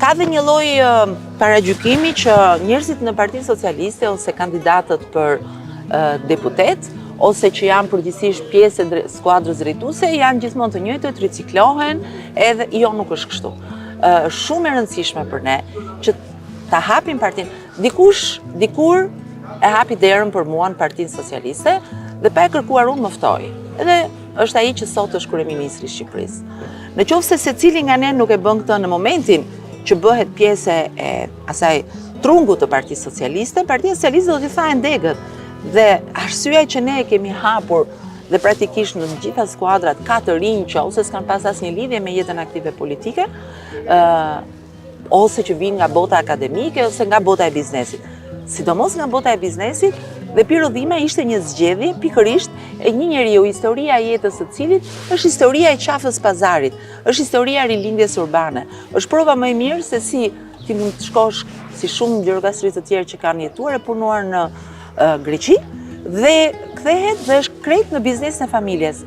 Ka dhe një lloj paragjykimi që njerëzit në Partinë Socialiste ose kandidatët për deputet ose që janë përgjithsisht pjesë e skuadrës drejtuese janë gjithmonë të njëjtët, riciklohen, edhe jo nuk është kështu. Shumë e rëndësishme për ne që ta hapim partinë. Dikur e hapi derën për mua në Partinë Socialiste dhe pa e kërkuar unë më ftoi. Edhe është ai që sot është kryeministri i Shqipërisë. Në qoftë se secili nga ne nuk e bën këtë në momentin që bëhet pjesë e asaj trungut të Partisë Socialiste, Partia Socialiste do t'i thajë ndegët. Dhe arsyeja që ne e kemi hapur dhe praktikisht në gjitha skuadrat ka të rinj që ose s'kan pas asnjë lidhje me jetën aktive politike, ose që vinë nga bota akademike ose nga bota e biznesit. Sidomos nga bota e biznesit, dhe Piro Dhima ishte një zgjedhje pikërisht e një njeriu, historia e jetës së cilit është historia e qafës pazarit, është historia e rilindjes urbane. Është prova më e mirë se si ti mund të shkosh si shumë gjirokastri të tjerë që kanë jetuar e punuar në Greqi dhe kthehet dhe është krejt në biznesin e familjes.